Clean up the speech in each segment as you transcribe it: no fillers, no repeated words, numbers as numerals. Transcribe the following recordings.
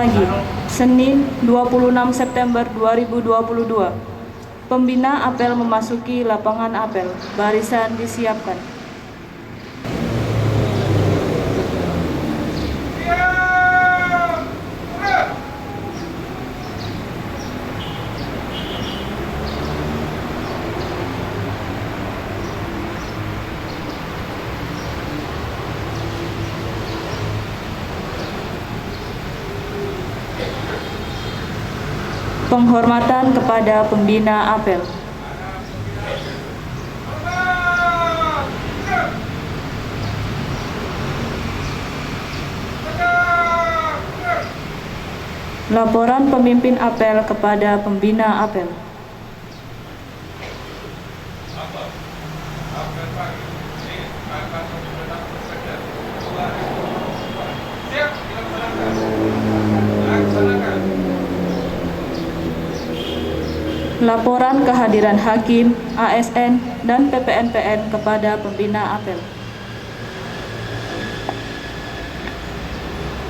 pagi, Senin 26 September 2022. Pembina apel memasuki lapangan apel. Barisan disiapkan. Penghormatan kepada pembina apel. Laporan pemimpin apel kepada pembina apel. Laporan kehadiran hakim, ASN, dan PPNPN kepada pembina apel.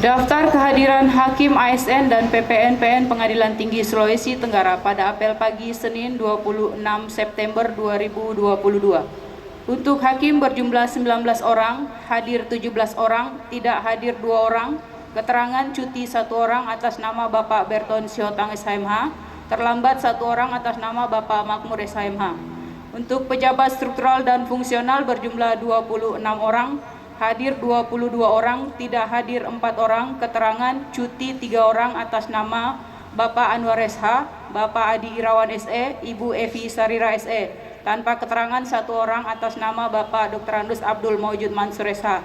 Daftar kehadiran hakim, ASN, dan PPNPN Pengadilan Tinggi Sulawesi Tenggara pada apel pagi Senin 26 September 2022. Untuk hakim berjumlah 19 orang, hadir 17 orang, tidak hadir 2 orang, keterangan cuti 1 orang atas nama Bapak Berton Siotang SHMH, terlambat 1 orang atas nama Bapak Makmur SHMH. Untuk pejabat struktural dan fungsional berjumlah 26 orang, hadir 22 orang, tidak hadir 4 orang, keterangan cuti 3 orang atas nama Bapak Anwar SH, Bapak Adi Irawan SE, Ibu Evi Sarira SE, tanpa keterangan 1 orang atas nama Bapak Dr. Andus Abdul Maujud Mansur SH.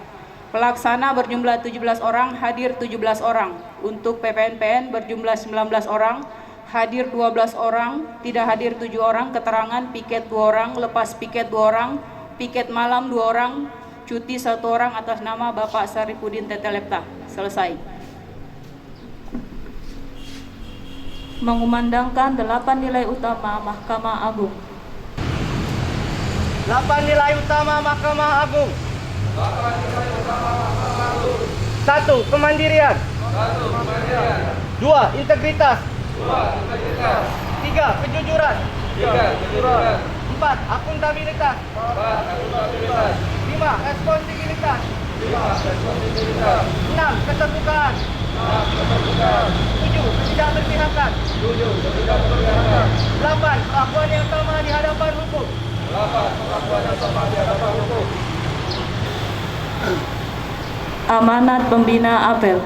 Pelaksana berjumlah 17 orang, hadir 17 orang. Untuk PPNPN berjumlah 19 orang, hadir 12 orang, tidak hadir 7 orang, keterangan piket 2 orang, lepas piket 2 orang, piket malam 2 orang, cuti 1 orang atas nama Bapak Sarifudin Tetelepta. Selesai. Mengumandangkan 8 nilai utama Mahkamah Agung. 8 nilai utama Mahkamah Agung. 1. Kemandirian. 2. Integritas. 3. Kejujuran. 4. Akuntabilitas. 5. Responsibilitas. 6. Keterbukaan. 7. Ketidakberpihakan. 8. Perlakuan yang sama di hadapan hukum. Amanat pembina apel.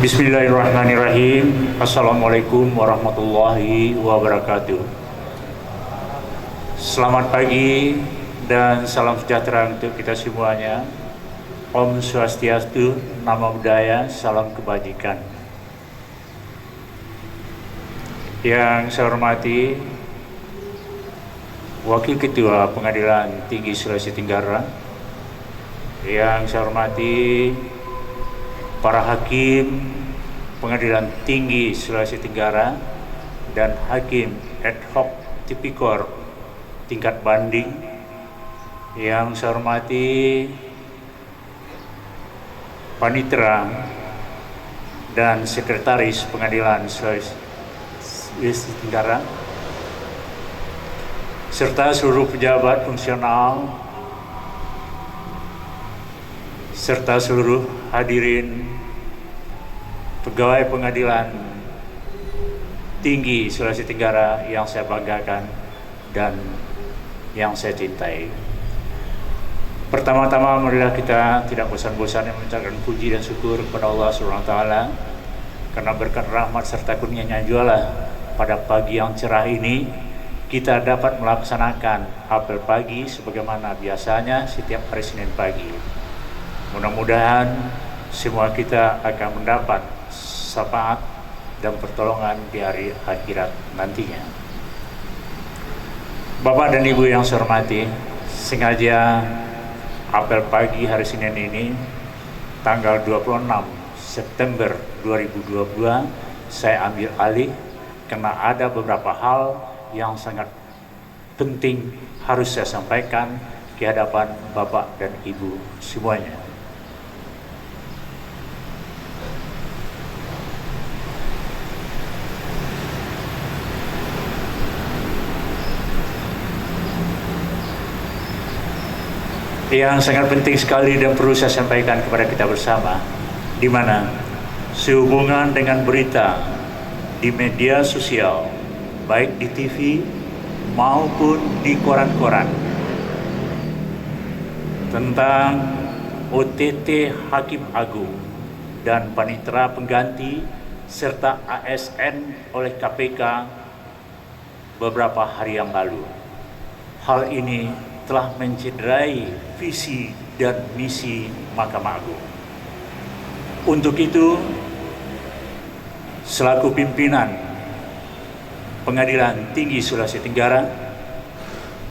Bismillahirrahmanirrahim. Assalamualaikum warahmatullahi wabarakatuh. Selamat pagi dan salam sejahtera untuk kita semuanya. Om Swastiastu, Namo Buddhaya, salam kebajikan. Yang saya hormati Wakil Ketua Pengadilan Tinggi Sulawesi Tenggara, yang saya hormati para hakim Pengadilan Tinggi Sulawesi Tenggara dan hakim ad hoc tipikor tingkat banding, yang saya hormati panitera dan sekretaris Pengadilan Sulawesi Tenggara, serta seluruh pejabat fungsional serta seluruh hadirin pegawai Pengadilan Tinggi Sulawesi Tenggara yang saya banggakan dan yang saya cintai. Pertama-tama marilah kita tidak bosan-bosan mengucapkan puji dan syukur kepada Allah Subhanahu wa taala karena berkat rahmat serta kurnia-Nya jualah pada pagi yang cerah ini kita dapat melaksanakan apel pagi sebagaimana biasanya setiap hari Senin pagi. Mudah-mudahan semua kita akan mendapat syafaat dan pertolongan di hari akhirat nantinya. Bapak dan Ibu yang saya hormati, sengaja apel pagi hari Senin ini, tanggal 26 September 2022, saya ambil alih karena ada beberapa hal yang sangat penting harus saya sampaikan di hadapan Bapak dan Ibu semuanya. Yang sangat penting sekali dan perlu saya sampaikan kepada kita bersama, di mana sehubungan dengan berita di media sosial, baik di TV maupun di koran-koran, tentang OTT Hakim Agung dan panitera pengganti serta ASN oleh KPK beberapa hari yang lalu. Hal ini telah mencederai visi dan misi Mahkamah Agung. Untuk itu, selaku pimpinan Pengadilan Tinggi Sulawesi Tenggara,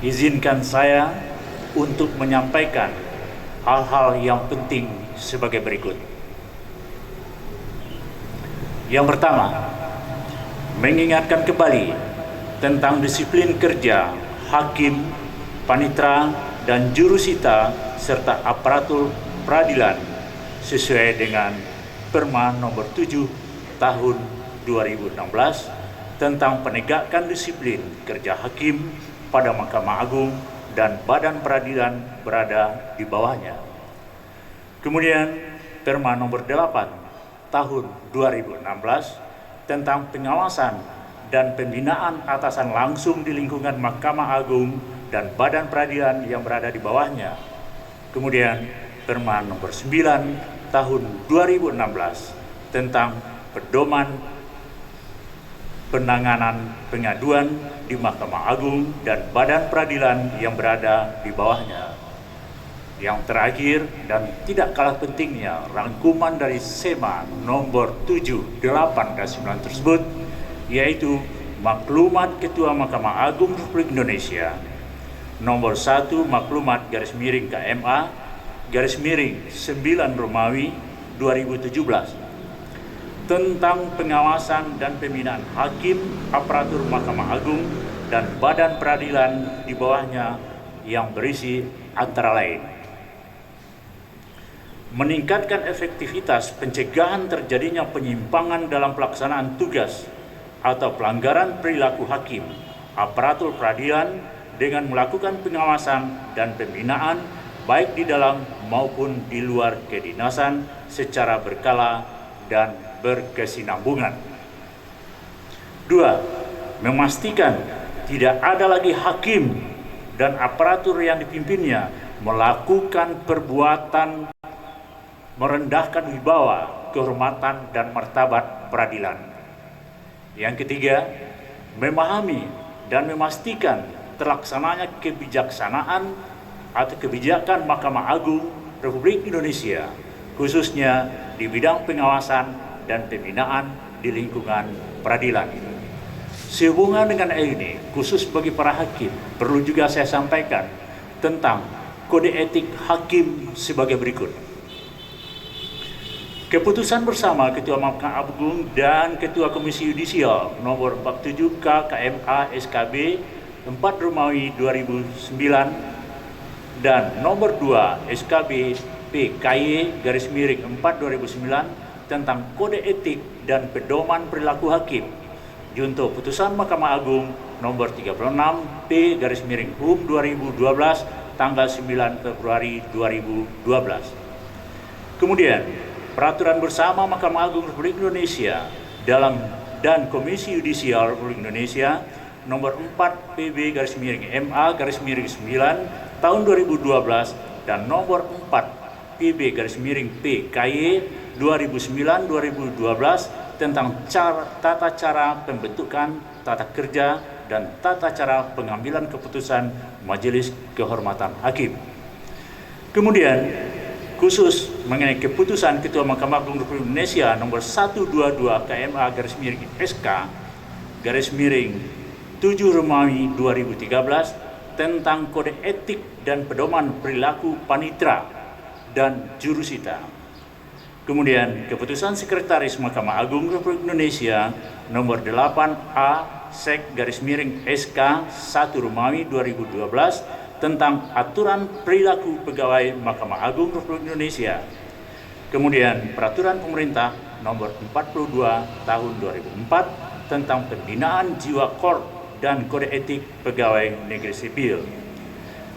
izinkan saya untuk menyampaikan hal-hal yang penting sebagai berikut. Yang pertama, mengingatkan kembali tentang disiplin kerja hakim, panitera, dan jurusita serta aparatur peradilan sesuai dengan Perma nomor 7 tahun 2016 tentang penegakan disiplin kerja hakim pada Mahkamah Agung dan badan peradilan berada di bawahnya. Kemudian Perma nomor 8 tahun 2016 tentang pengawasan dan pembinaan atasan langsung di lingkungan Mahkamah Agung dan badan peradilan yang berada di bawahnya. Kemudian Perma nomor 9 tahun 2016 tentang pedoman penanganan pengaduan di Mahkamah Agung dan badan peradilan yang berada di bawahnya. Yang terakhir dan tidak kalah pentingnya, rangkuman dari SEMA nomor 7, 8, dan 9 tersebut, yaitu Maklumat Ketua Mahkamah Agung Republik Indonesia nomor 1 Maklumat _KMA _9 Romawi 2017 tentang pengawasan dan pembinaan hakim, aparatur Mahkamah Agung dan badan peradilan di bawahnya yang berisi antara lain meningkatkan efektivitas pencegahan terjadinya penyimpangan dalam pelaksanaan tugas atau pelanggaran perilaku hakim, aparatur peradilan dengan melakukan pengawasan dan pembinaan baik di dalam maupun di luar kedinasan secara berkala dan berkesinambungan. 2. Memastikan tidak ada lagi hakim dan aparatur yang dipimpinnya melakukan perbuatan merendahkan wibawa, kehormatan, dan martabat peradilan. Yang ketiga, memahami dan memastikan terlaksananya kebijaksanaan atau kebijakan Mahkamah Agung Republik Indonesia, khususnya di bidang pengawasan dan pembinaan di lingkungan peradilan. Sehubungan dengan ini, khusus bagi para hakim, perlu juga saya sampaikan tentang kode etik hakim sebagai berikut. Keputusan bersama Ketua Mahkamah Agung dan Ketua Komisi Yudisial nomor 47 KMA SKB 4 Romawi 2009 dan nomor 2 SKB PKY _4 2009 tentang kode etik dan pedoman perilaku hakim. Junto putusan Mahkamah Agung nomor 36 P_HUM 2012 tanggal 9 Februari 2012. Kemudian Peraturan Bersama Mahkamah Agung Republik Indonesia dan Komisi Yudisial Republik Indonesia nomor 4 PB_MA_9 tahun 2012 dan nomor 4 PB_PKY 2009-2012 tentang tata cara pembentukan, tata kerja, dan tata cara pengambilan keputusan Majelis Kehormatan Hakim. Kemudian khusus mengenai keputusan Ketua Mahkamah Agung Republik Indonesia nomor 122 KMA _SK _7 7 Romawi 2013 tentang kode etik dan pedoman perilaku panitra dan jurusita. Kemudian keputusan Sekretaris Mahkamah Agung Republik Indonesia nomor 8A SK 1 Romawi 2012 tentang aturan perilaku pegawai Mahkamah Agung Republik Indonesia. Kemudian peraturan pemerintah nomor 42 tahun 2004 tentang pembinaan jiwa korp dan kode etik pegawai negeri sipil.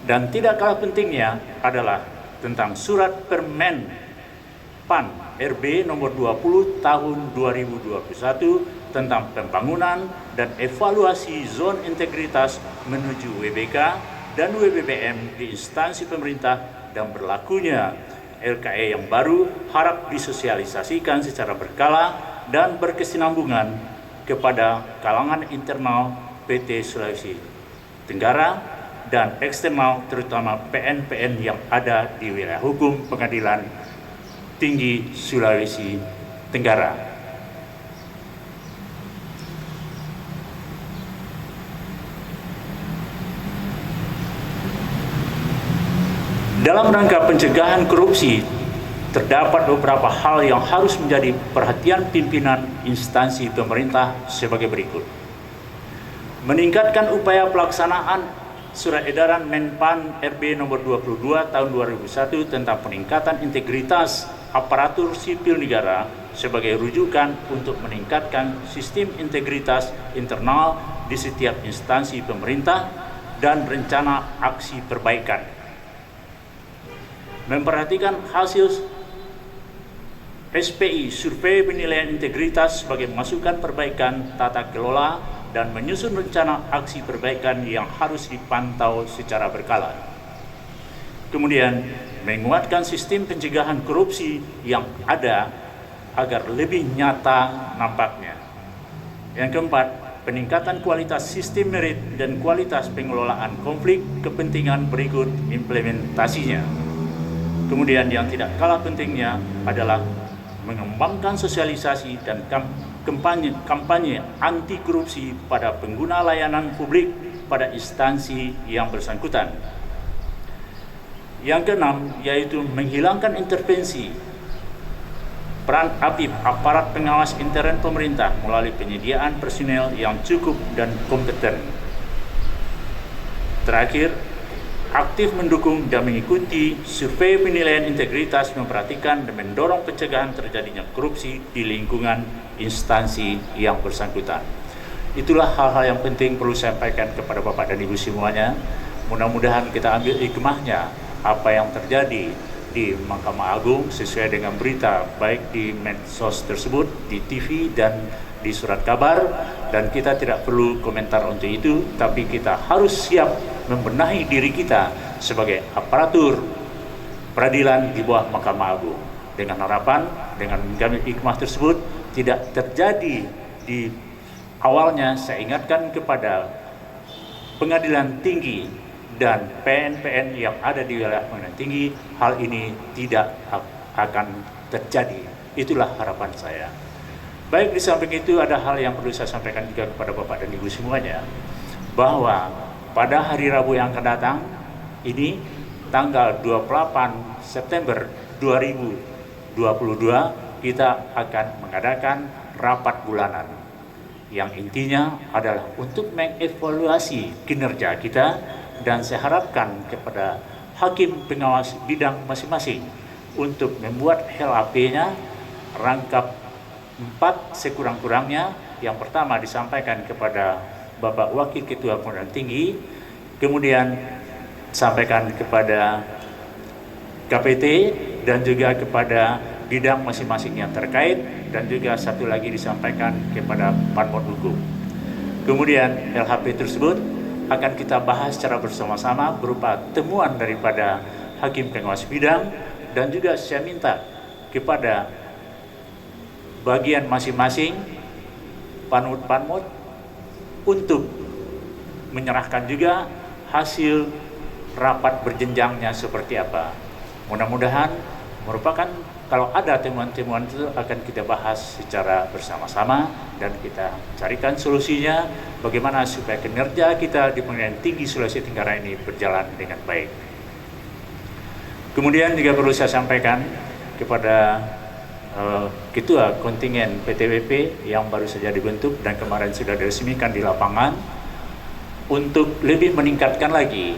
Dan tidak kalah pentingnya adalah tentang surat Permen PAN RB nomor 20 tahun 2021 tentang pembangunan dan evaluasi zon integritas menuju WBK dan WBBM di instansi pemerintah dan berlakunya LKE yang baru harap disosialisasikan secara berkala dan berkesinambungan kepada kalangan internal PT Sulawesi Tenggara dan eksternal terutama PN-PN yang ada di wilayah hukum Pengadilan Tinggi Sulawesi Tenggara. Dalam rangka pencegahan korupsi, terdapat beberapa hal yang harus menjadi perhatian pimpinan instansi pemerintah sebagai berikut. Meningkatkan upaya pelaksanaan Surat Edaran Menpan RB nomor 22 tahun 2001 tentang peningkatan integritas aparatur sipil negara sebagai rujukan untuk meningkatkan sistem integritas internal di setiap instansi pemerintah dan rencana aksi perbaikan. Memperhatikan hasil SPI, Survei Penilaian Integritas sebagai masukan perbaikan tata kelola dan menyusun rencana aksi perbaikan yang harus dipantau secara berkala. Kemudian, menguatkan sistem pencegahan korupsi yang ada agar lebih nyata nampaknya. Yang keempat, peningkatan kualitas sistem merit dan kualitas pengelolaan konflik kepentingan berikut implementasinya. Kemudian yang tidak kalah pentingnya adalah mengembangkan sosialisasi dan kampanye anti korupsi pada pengguna layanan publik pada instansi yang bersangkutan. Yang keenam, yaitu menghilangkan intervensi peran aktif aparat pengawas intern pemerintah melalui penyediaan personel yang cukup dan kompeten. Terakhir, aktif mendukung dan mengikuti survei penilaian integritas, memperhatikan dan mendorong pencegahan terjadinya korupsi di lingkungan instansi yang bersangkutan. Itulah hal-hal yang penting perlu saya sampaikan kepada Bapak dan Ibu semuanya. Mudah-mudahan kita ambil hikmahnya apa yang terjadi di Mahkamah Agung sesuai dengan berita baik di medsos tersebut, di TV dan di surat kabar, dan kita tidak perlu komentar untuk itu, tapi kita harus siap membenahi diri kita sebagai aparatur peradilan di bawah Mahkamah Agung. Dengan harapan, dengan mengambil hikmah tersebut, tidak terjadi di awalnya. Saya ingatkan kepada Pengadilan Tinggi dan PN-PN yang ada di wilayah Pengadilan Tinggi, hal ini tidak akan terjadi. Itulah harapan saya. Baik, di samping itu ada hal yang perlu saya sampaikan juga kepada Bapak dan Ibu semuanya, bahwa pada hari Rabu yang akan datang, ini tanggal 28 September 2022, kita akan mengadakan rapat bulanan yang intinya adalah untuk mengevaluasi kinerja kita, dan saya harapkan kepada hakim pengawas bidang masing-masing untuk membuat LAP-nya rangkap 4 sekurang-kurangnya. Yang pertama disampaikan kepada Bapak Wakil Ketua Pengadilan Tinggi, kemudian sampaikan kepada KPT dan juga kepada bidang masing-masing yang terkait, dan juga satu lagi disampaikan kepada Panmot Hukum. Kemudian LHP tersebut akan kita bahas secara bersama-sama berupa temuan daripada hakim pengawas bidang, dan juga saya minta kepada bagian masing-masing panmut untuk menyerahkan juga hasil rapat berjenjangnya seperti apa. Mudah-mudahan merupakan kalau ada temuan-temuan itu akan kita bahas secara bersama-sama dan kita carikan solusinya bagaimana supaya kinerja kita di Pengadilan Tinggi Sulawesi Tenggara ini berjalan dengan baik. Kemudian juga perlu saya sampaikan kepada Ketua Kontingen PTWP yang baru saja dibentuk dan kemarin sudah diresmikan di lapangan untuk lebih meningkatkan lagi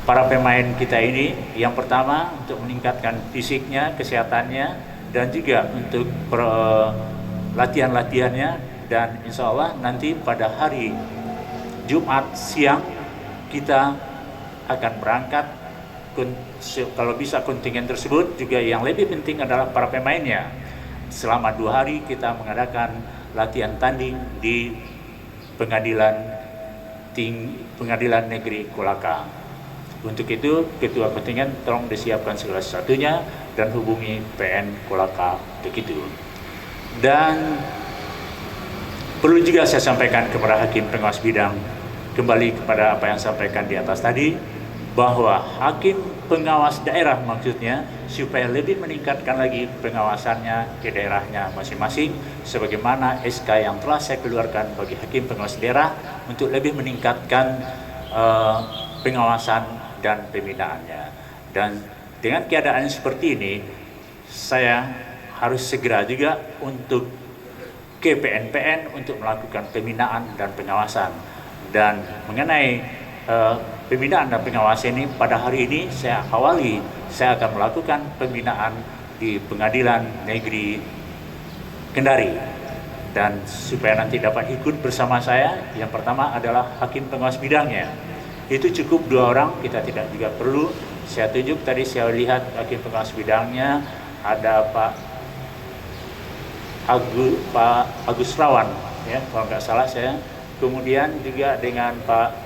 para pemain kita ini. Yang pertama untuk meningkatkan fisiknya, kesehatannya, dan juga untuk latihan-latihannya, dan insya Allah nanti pada hari Jumat siang kita akan berangkat. Kalau bisa kontingen tersebut juga yang lebih penting adalah para pemainnya. Selama 2 hari kita mengadakan latihan tanding di Pengadilan Negeri Kolaka. Untuk itu ketua kontingen tolong disiapkan segala sesuatunya dan hubungi PN Kolaka untuk itu. Dan perlu juga saya sampaikan kepada hakim pengawas bidang, kembali kepada apa yang saya sampaikan di atas tadi, bahwa hakim pengawas daerah maksudnya supaya lebih meningkatkan lagi pengawasannya ke daerahnya masing-masing sebagaimana SK yang telah saya keluarkan bagi hakim pengawas daerah untuk lebih meningkatkan pengawasan dan pembinaannya. Dan dengan keadaan seperti ini saya harus segera juga untuk ke PN-PN untuk melakukan pembinaan dan pengawasan. Dan mengenai pembinaan dan pengawasan ini pada hari ini saya akan melakukan pembinaan di Pengadilan Negeri Kendari, dan supaya nanti dapat ikut bersama saya, yang pertama adalah hakim pengawas bidangnya. Itu cukup 2 orang, kita tidak juga perlu saya tunjuk. Tadi saya lihat hakim pengawas bidangnya ada Pak Agus Rawan, ya kalau nggak salah saya. Kemudian juga dengan Pak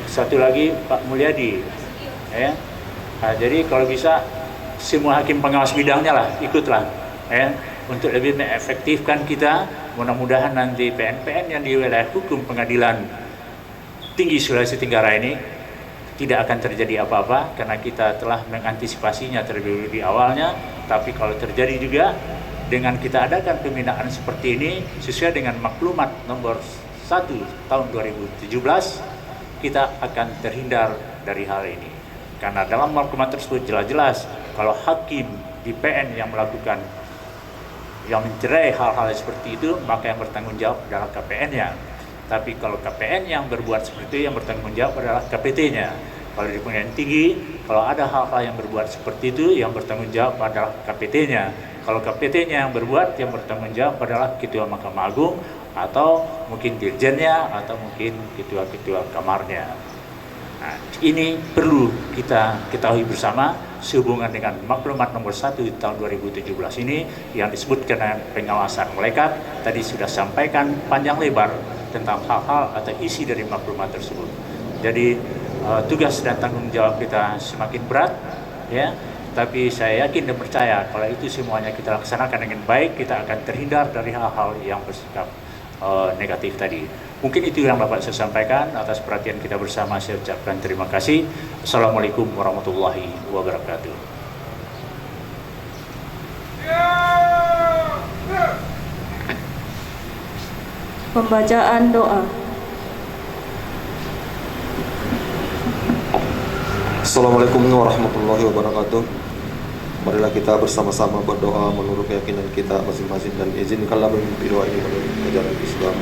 satu lagi Pak Mulyadi, ya. Nah, jadi kalau bisa semua hakim pengawas bidangnya lah ikutlah, ya, untuk lebih mengefektifkan kita. Mudah-mudahan nanti PN-PN yang di wilayah hukum Pengadilan Tinggi Sulawesi Tenggara ini tidak akan terjadi apa-apa karena kita telah mengantisipasinya terlebih di awalnya. Tapi kalau terjadi juga dengan kita adakan pembinaan seperti ini sesuai dengan maklumat nomor 1 tahun 2017, kita akan terhindar dari hal ini. Karena dalam maklumat tersebut jelas-jelas kalau hakim di PN yang melakukan, yang mencerai hal-hal seperti itu, maka yang bertanggung jawab adalah KPN-nya. Tapi kalau KPN yang berbuat seperti itu, yang bertanggung jawab adalah KPT-nya. Kalau di Pengadilan Tinggi, kalau ada hal-hal yang berbuat seperti itu, yang bertanggung jawab adalah KPT-nya. Kalau KPT-nya yang berbuat, yang bertanggung jawab adalah Ketua Mahkamah Agung, atau mungkin dirjennya, atau mungkin ketua-ketua kamarnya. Nah, ini perlu kita ketahui bersama sehubungan dengan maklumat nomor 1 tahun 2017 ini yang disebutkan dengan pengawasan melekat. Tadi sudah sampaikan panjang lebar tentang hal-hal atau isi dari maklumat tersebut. Jadi tugas dan tanggung jawab kita semakin berat, ya. Tapi saya yakin dan percaya kalau itu semuanya kita laksanakan dengan baik, kita akan terhindar dari hal-hal yang bersikap negatif tadi. Mungkin itu yang dapat saya sampaikan. Atas perhatian kita bersama saya ucapkan terima kasih. Assalamualaikum warahmatullahi wabarakatuh. Pembacaan doa. Assalamualaikum warahmatullahi wabarakatuh. Marilah kita bersama-sama berdoa menurut keyakinan kita masing-masing dan izinkanlah memimpin doa ini menurut ajaran Islam.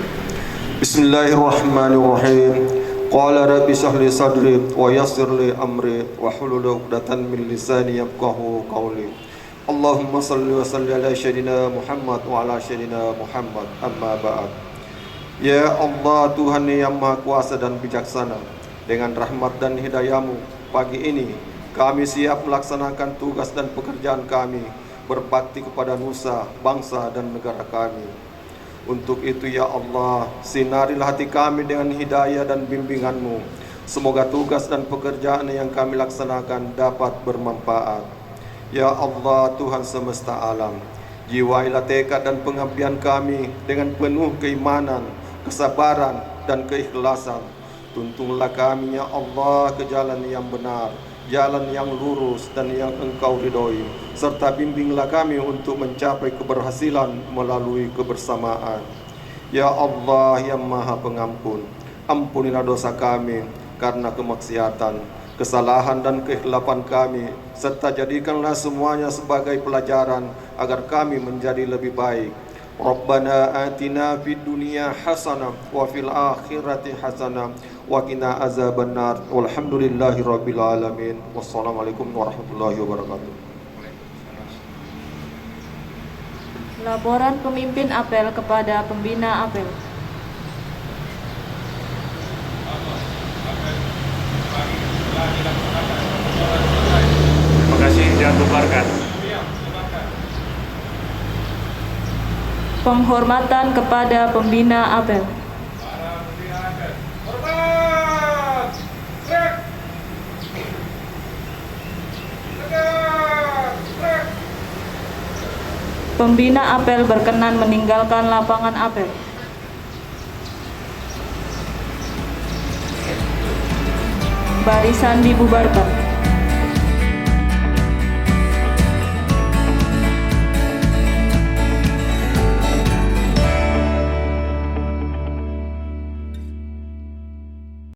Bismillahirrahmanirrahim. Qala rabbi shrah li sadri wa yassir li amri wa hlul 'uqdatam min lisani yafqahu qawli. Allahumma shalli wa sallim ala sayyidina Muhammad wa ala sayyidina Muhammad. Amma ba'd. Ya Allah, Tuhan yang Maha Kuasa dan Bijaksana, dengan rahmat dan hidayah-Mu pagi ini kami siap melaksanakan tugas dan pekerjaan kami, berbakti kepada nusa, bangsa dan negara kami. Untuk itu ya Allah, sinarilah hati kami dengan hidayah dan bimbingan-Mu. Semoga tugas dan pekerjaan yang kami laksanakan dapat bermanfaat. Ya Allah, Tuhan semesta alam, jiwailah tekad dan pengabdian kami dengan penuh keimanan, kesabaran dan keikhlasan. Tuntunlah kami ya Allah ke jalan yang benar, jalan yang lurus dan yang Engkau ridhoi, serta bimbinglah kami untuk mencapai keberhasilan melalui kebersamaan. Ya Allah yang Maha Pengampun, ampunilah dosa kami karena kemaksiatan, kesalahan dan kekhilafan kami, serta jadikanlah semuanya sebagai pelajaran agar kami menjadi lebih baik. Rabbana atina fid dunya hasanah wa fil akhirati hasanah wa qina azabannar. Walhamdulillahi rabbil alamin. Wassalamualaikum warahmatullahi wabarakatuh. Laporan pemimpin apel kepada pembina apel. Terima kasih dan bubarkan. Penghormatan kepada pembina apel. Pembina apel berkenan meninggalkan lapangan apel. Barisan dibubarkan.